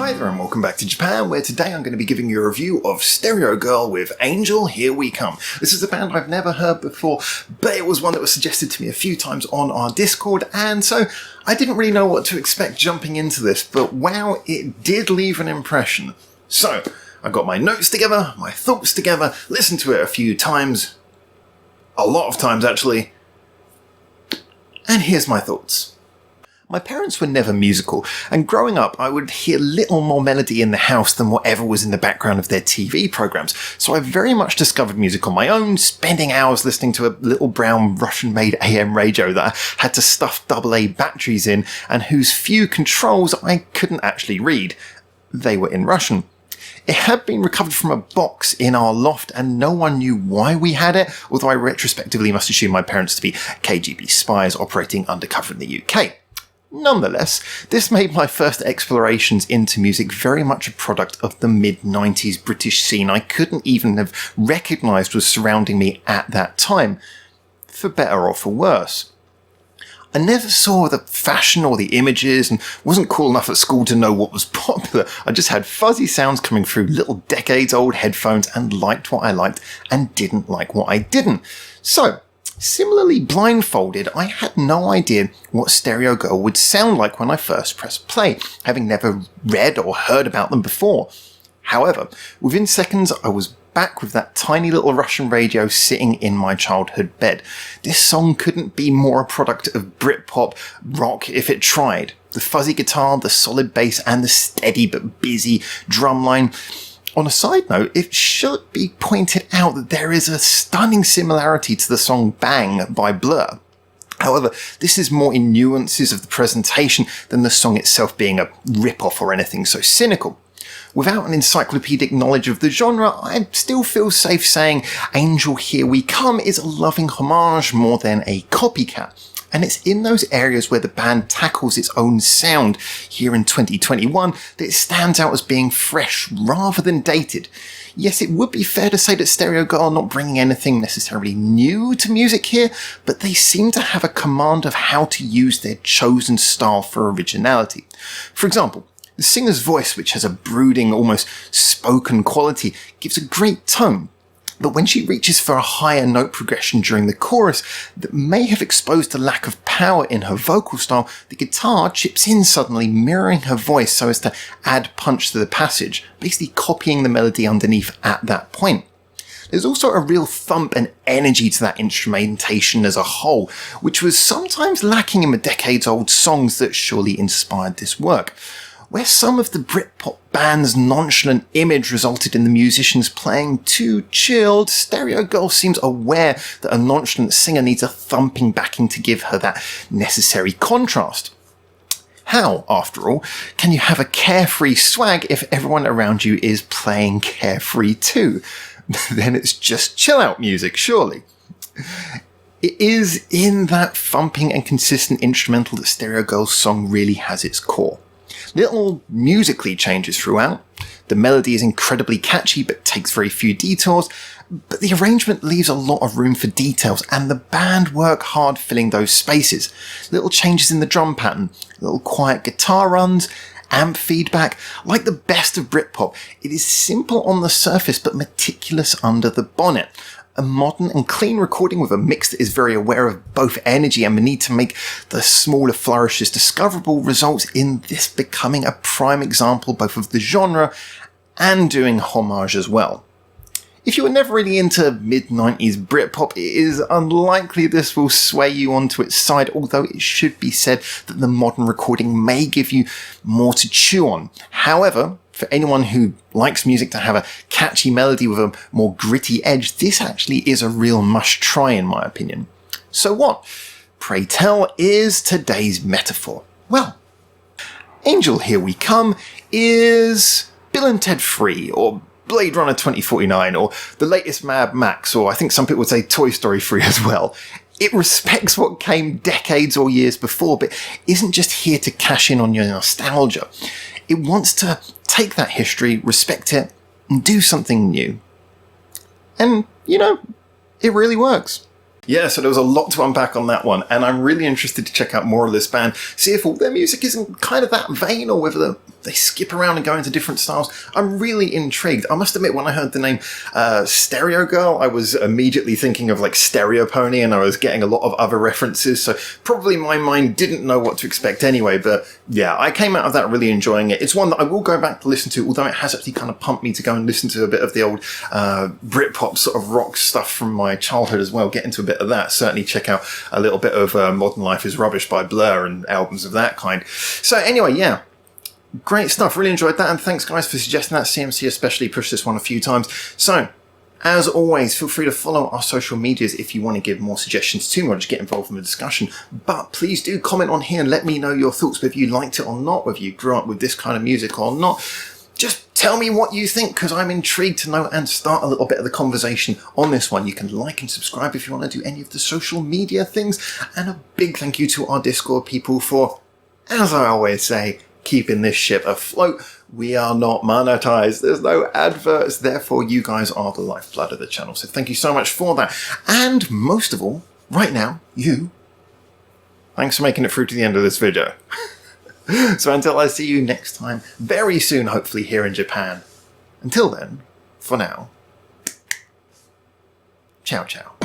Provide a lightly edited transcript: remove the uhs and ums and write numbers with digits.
Hi there and welcome back to Japan, where today I'm going to be giving you a review of STEREOGIRL with Angel, Here We Come. This is a band I've never heard before, but it was one that was suggested to me a few times on our Discord, and so I didn't really know what to expect jumping into this, but wow, it did leave an impression. So, I got my notes together, my thoughts together, listened to it a few times, a lot of times actually, and here's my thoughts. My parents were never musical, and growing up I would hear little more melody in the house than whatever was in the background of their TV programs, so I very much discovered music on my own, spending hours listening to a little brown Russian-made AM radio that I had to stuff AA batteries in, and whose few controls I couldn't actually read. They were in Russian. It had been recovered from a box in our loft, and no one knew why we had it, although I retrospectively must assume my parents to be KGB spies operating undercover in the UK. Nonetheless, this made my first explorations into music very much a product of the mid-90s British scene I couldn't even have recognised was surrounding me at that time, for better or for worse. I never saw the fashion or the images and wasn't cool enough at school to know what was popular. I just had fuzzy sounds coming through little decades-old headphones and liked what I liked and didn't like what I didn't. So, similarly blindfolded, I had no idea what STEREOGIRL would sound like when I first pressed play, having never read or heard about them before. However, within seconds I was back with that tiny little Russian radio sitting in my childhood bed. This song couldn't be more a product of Britpop rock if it tried. The fuzzy guitar, the solid bass, and the steady but busy drumline. On a side note, it should be pointed out that there is a stunning similarity to the song Bang by Blur. However, this is more in nuances of the presentation than the song itself being a rip-off or anything so cynical. Without an encyclopedic knowledge of the genre, I still feel safe saying Angel, Here We Come is a loving homage more than a copycat. And it's in those areas where the band tackles its own sound here in 2021 that it stands out as being fresh rather than dated. Yes, it would be fair to say that STEREOGIRL are not bringing anything necessarily new to music here, but they seem to have a command of how to use their chosen style for originality. For example, the singer's voice, which has a brooding, almost spoken quality, gives a great tone. But when she reaches for a higher note progression during the chorus that may have exposed a lack of power in her vocal style, the guitar chips in suddenly, mirroring her voice so as to add punch to the passage, basically copying the melody underneath at that point. There's also a real thump and energy to that instrumentation as a whole, which was sometimes lacking in the decades-old songs that surely inspired this work. Where some of the Britpop band's nonchalant image resulted in the musicians playing too chilled, STEREOGIRL seems aware that a nonchalant singer needs a thumping backing to give her that necessary contrast. How, after all, can you have a carefree swag if everyone around you is playing carefree too? Then it's just chill-out music, surely. It is in that thumping and consistent instrumental that STEREOGIRL's song really has its core. Little musically changes throughout. The melody is incredibly catchy but takes very few detours, but the arrangement leaves a lot of room for details and the band work hard filling those spaces. Little changes in the drum pattern, little quiet guitar runs, amp feedback. Like the best of Britpop, it is simple on the surface but meticulous under the bonnet. A modern and clean recording with a mix that is very aware of both energy and the need to make the smaller flourishes discoverable results in this becoming a prime example both of the genre and doing homage as well. If you were never really into mid-90s Britpop, it is unlikely this will sway you onto its side, although it should be said that the modern recording may give you more to chew on. However, for anyone who likes music to have a catchy melody with a more gritty edge, this actually is a real must-try in my opinion. So what, pray tell, is today's metaphor? Well, Angel, Here We Come is Bill and Ted 3, or Blade Runner 2049, or the latest Mad Max, or I think some people would say Toy Story 3 as well. It respects what came decades or years before, but isn't just here to cash in on your nostalgia. It wants to take that history, respect it, and do something new. And, you know, it really works. Yeah, so there was a lot to unpack on that one, and I'm really interested to check out more of this band, see if all their music isn't kind of that vein, or whether they skip around and go into different styles. I'm really intrigued. I must admit, when I heard the name STEREOGIRL, I was immediately thinking of like Stereo Pony, and I was getting a lot of other references, so probably my mind didn't know what to expect anyway. But yeah, I came out of that really enjoying it. It's one that I will go back to listen to, although it has actually kind of pumped me to go and listen to a bit of the old Britpop sort of rock stuff from my childhood as well. Get into a bit of that. Certainly check out a little bit of Modern Life is Rubbish by Blur and albums of that kind. So anyway, yeah, great stuff. Really enjoyed that, and thanks guys for suggesting that. CMC especially pushed this one a few times. So as always, feel free to follow our social medias if you want to give more suggestions to me or just get involved in the discussion. But please do comment on here and let me know your thoughts, whether you liked it or not, whether you grew up with this kind of music or not. Just tell me what you think, because I'm intrigued to know and start a little bit of the conversation on this one. You can like and subscribe if you want to do any of the social media things. And a big thank you to our Discord people for, as I always say, keeping this ship afloat. We are not monetized. There's no adverts. Therefore, you guys are the lifeblood of the channel. So thank you so much for that. And most of all, right now, thanks for making it through to the end of this video. So until I see you next time, very soon, hopefully here in Japan. Until then, for now, ciao ciao.